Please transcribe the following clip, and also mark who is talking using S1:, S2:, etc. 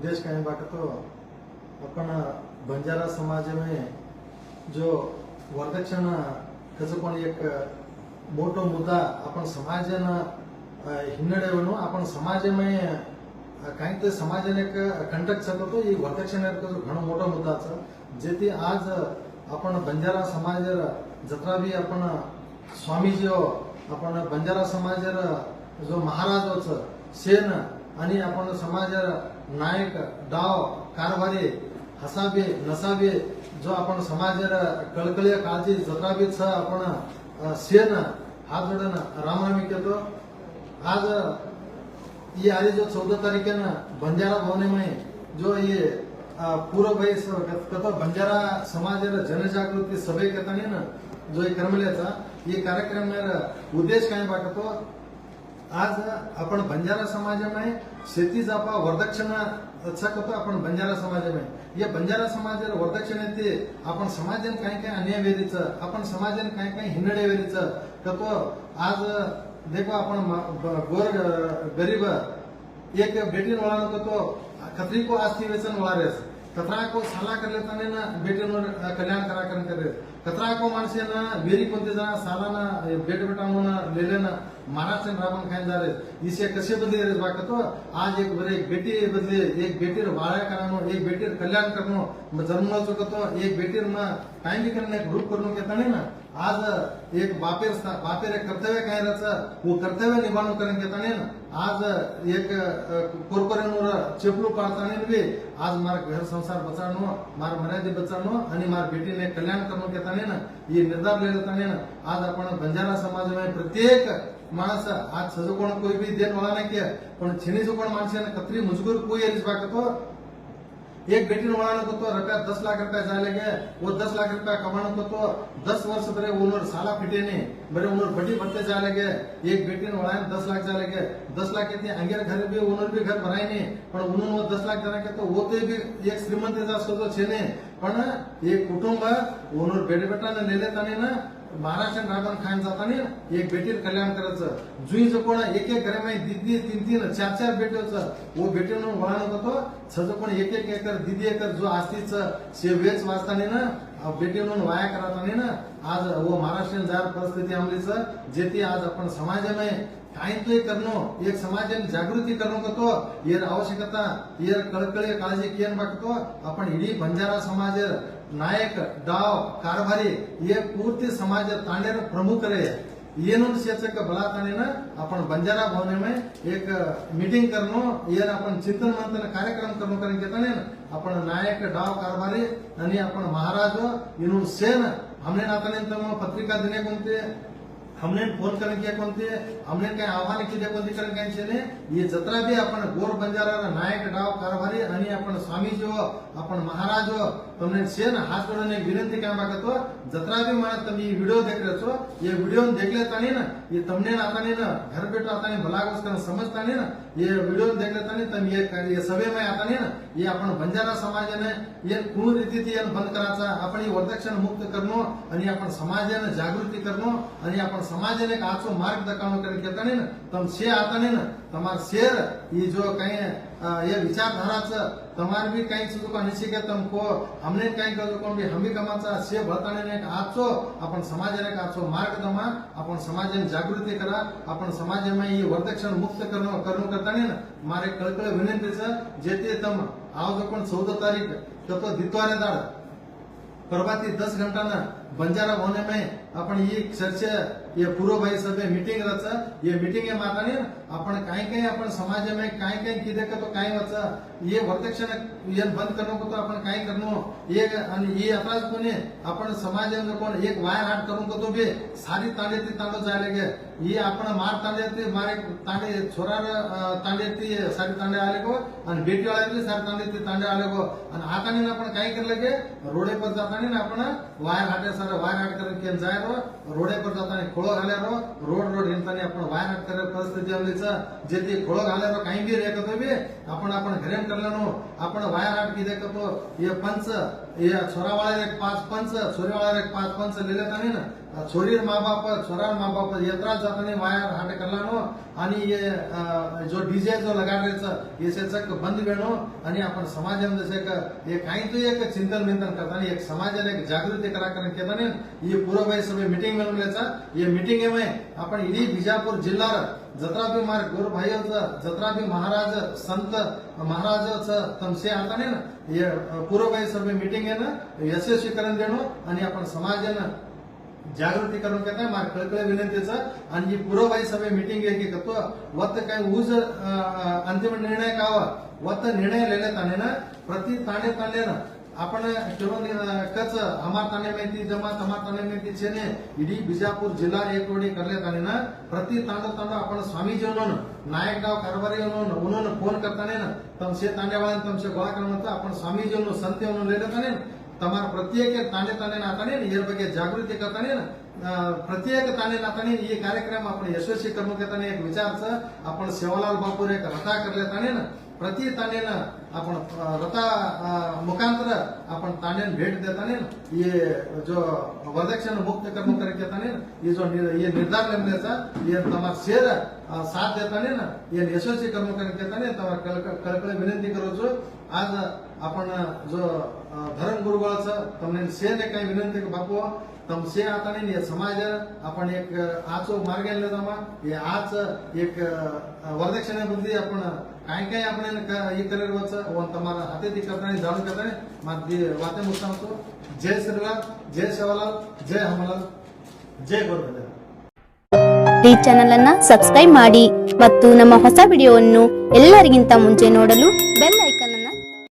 S1: उद्देश काय बाटतो आपण बंजारा समाज में जो वरदक्षिण त्याचं पण एक मोठो मुद्दा आपण समाजानं हिन्नडेवनो आपण समाजमय काही ते समाजाने एक कंटक चालतो ही वरदक्षिणेचा घणो मोठा मुद्दाचा जे ते आज आपण बंजारा समाज जत्रा बी आपण स्वामीजी आपण बंजारा समाज जो महाराजोच सेन आणि आपण समाज नायक डाव कारभारी हसाबे नसाबे जो आपण समाज कळकळीय काळजी जत्रा बी आपण सेन हात जोडून रामरामी केतो आज ये आली जो 14 तारीखेनं बंजारा भवने में जो ये पूर्व भाई कतो बंजारा समाज जनजागृती सभे करताना ना जो ये करमल्याचा ये कार्यक्रम उद्देश काय बाटतो आज आपण बंजारा समाज में शेती जापा वरदक्षिण कतो आपण बंजारा समाज में ये बंजारा समाज वरदक्षिण येते आपण समाजन काय काय अन्याय वेरीचं आपण समाजन काय काय हिन्नडे वेरीचं कतो आज देखो अपन गोर गरीब एक बेटी वाला तो खतरी को आस्थी वेचन वाला रेस कतरा को साला कर लेता ने ना बेटी नो कल्याण करा कर रे कतरा को माणसे ना वेरी कोणते जना साला ना बेट बेटा म्हणून लेले ना महाराष्ट्र राबन खाय जा रे इसे कसे बदले रे बाक तो आज एक बरे एक बेटी बदले एक बेटीर वाळ्या करानो एक बेटीर कल्याण करनो जन्मल चुकतो एक बेटीर में टाइम भी करने ग्रुप करनो के तने ना आज एक बापेर एक कर्तव्य काय रच वो कर्तव्य निभावणं करेन के तने ना आज एक कोरकोरेनवर चेपलू पाळताने बी आज मार घर संसार बचावणं मार मर्यादे बचावणं आणि मार बेटीने कल्याण करणं के तने ना ये निर्धार ले तने ना आज आपण बंजारा समाज में प्रत्येक माणस आज सजो कोण कोई भी देन वाला नाही के पण छिनी जो कोण माणसाने कतरी मजबूर कोई एरिस बाकतो एक बेटी वाला को तो रुपया 10 लाख रुपया जाले गए वो 10 लाख रुपया कमाने को तो 10 वर्ष बरे उनर साला फिटे ने बरे उनर बड़ी भरते जाले गए एक बेटी वाला 10 लाख जाले गए 10 लाख के अंगेर घर भी उनर भी घर भराय ने पण उनन वो 10 लाख जना के तो वो ते भी एक श्रीमंत जा सोचो छे ने पण एक कुटुंब उनर बेटे बेटा ने लेले ताने ना महाराष्ट्र राबन खान जाताने एक बेटीर कल्याण करायचं जुई जो कोण एक एक घर में दीदी तीन चार चार बेटे वो बेटे वळण होतो सज कोण एक एक एकर दीदी एकर जो आस्तीच से वेच वाचताने ना बेटी म्हणून वाया करताने ना आज वो महाराष्ट्र जार परिस्थिती आमलीच जेती आज आपण समाज में काही तो करनो एक समाज जागृती करनो को तो येर आवश्यकता येर कळकळे काळजी कियन बाकतो आपण इडी बंजारा समाज नायक डाव कारभारी ये पूर्ति समाज तांडेर प्रमुख रे येनून शेचक बलाताने ना आपण बंजारा भवने में एक मीटिंग करनो येर आपण चिंतन मंथन कार्यक्रम करनो करेन केताने आपण नायक डाव कारभारी आणि आपण महाराज येनून सेन हमने नाताने तम पत्रिका देने कोणते हमने फोन करें क्या कोणते हमने काय आव्हान किती कोणते करेन काय छेने ये जत्रा भी आपण गोर बंजारा नायक डाव कारभारी आणि आपण स्वामीजी आपण महाराज तुमने सेन हात जोडून एक विनंती काय बागतो जत्रा भी मला तुम्ही व्हिडिओ देख रहे छो ये वीडियो देखले तानी ना ये तुमने आताने ना घर बैठो आताने भलागोस कर समझताने ना ये वीडियो देखले तानी तुम ये सभे में आताने ना ये आपण बंजारा समाजाने ये पूर्ण रीतीने बंद करायचा आपण ही वरदक्षिण मुक्त करनो आणि आपण समाजाने जागृती करनो आणि आपण समाजाने आचो मार्ग दकावणं करेन केताने ना तम से आताने ना तमार शेर ये जो काही ये विचारधाराचं तमार भी काही चीजों का निश्चय तुमको हमने काही करो कोण भी हमी कमाचा से भताने ने आचो आपण समाजाने आचो मार्ग दमा आपण समाजाने जागृती करा आपण समाज में ये वरदक्षिण मुक्त करणं करताने ना मारे कळकळ विनंतीचं जेते तम आज कोण 14 तारीख तो दितवारे दाड परवाती 10 घंटा ना बंजारा भवने में आपण ये चर्चा ये पूर्व भाई सभे मीटिंग रच ये मीटिंग है माताने आपण काही आपण समाज में काही किदे का तो काही वाचा ये वरदक्षिण ये बंद करणं को तो आपण काही करणं एक आणि ये अपराध कोणी आपण समाज में कोण एक वायर हाट करून को तो बे सारी तांडे ती तांडो जायला गे ये आपण मार तांडे ती मारे तांडे छोरार तांडे ती सारी तांडे आले को आणि बेटी वाले सारी तांडे ती तांडे आले को आणि हाताने आपण काही करले गे रोडे पर जाताने आपण वायर हाटे सारे वायर हाट करके जायरो रोडे पर जाताना खोळो घाल्यारो रोड हिंडताना आपण वायर हाट करे परिस्थिती आलीच जे ते खोळो घाल्यारो काही बी रेकतो बी आपण घरेन करल्यानो आपण वायर हाट की देखतो ये पंच ये छोरा वाले एक 5 पंच छोरी वाले एक 5 पंच ले लेतानी ना छोरी माँ बाप छोरा माँ बाप यात्रा जातानी वायर हाट करलानो आणि ये जो डीजे जो लगा रहे ये बंद वेणो आणि आपण समाजामध्ये जसे ये काही तो एक चिंतन विंतन करताना एक समाजाला एक जागृती करा कारण केताने ये पूर्व सभे मीटिंग बनवल्याचा ये मीटिंग में आपण इडी बिजापूर जिल्हा जत्रा भी मार गुरु भाईचं जत्रा भी महाराज संत महाराजाचं तमसे आताने ना ये पूर्व सभे मीटिंग आहे ना यशस्वी करून देणं आणि आपण समाजानं जागृती करून घेताय मार कळकळ विनंतीचं आणि जी पूर्वबाई सभे मीटिंग आहे की कतो वत काय ऊज अंतिम निर्णय कावा वत निर्णय लेण्यात ना प्रति ताणे ताणे ना आपण कच हमार ताणे माहिती जमा तमार ताणे माहिती छेने इडी बिजापूर जिल्हा एक वडी करण्यात आले ना प्रति तांडो आपण स्वामीजी म्हणून नायकगाव कारभारी म्हणून फोन करताना ना तमसे तांडेवाळा तमसे गोळा करण्यात आपण स्वामीजी म्हणून संत म्हणून लेण्यात तमार प्रत्येक ताणे ताणे नाताने ये ಬಗ್ಗೆ जागृती करताने प्रत्येक ताणे नाताने ये कार्यक्रम आपण यशस्वी करून घेताना एक विचारचं आपण सेवालाल बापूर एक रथा करलेताने ना प्रति ताणे आपण रथा मुखांतर आपण ताणे भेट देताने ये जो वरदक्षिणा मुक्त कर्म करताने ये जो ये निर्धार लेण्याचा ये तमार शेर साथ देताने ना ये यशस्वी कर्म करताने तमार कळकळ विनंती करूचो आज आपण जो धर्म गुरुगळाचं तमने से ने काही विनंती बापू तमसे आता नाही समाज आपण एक आज मार्ग आणला जमा हे आज एक वरदक्षिणेबद्दल आपण काय आपण हे करेल वन तमारा हाते ती करताना जाणून करताना माती वाते मुस्तामतो जय श्रीराम जय सेवालाल जय हमलाल जय गुरुदेव
S2: ಈ ಚಾನೆಲ್ ಅನ್ನು ಸಬ್ಸ್ಕ್ರೈಬ್ ಮಾಡಿ ಮತ್ತು ನಮ್ಮ ಹೊಸ ವಿಡಿಯೋವನ್ನು ಎಲ್ಲರಿಗಿಂತ ಮುಂಚೆ ನೋಡಲು ಬೆಲ್ ಐಕಾನ್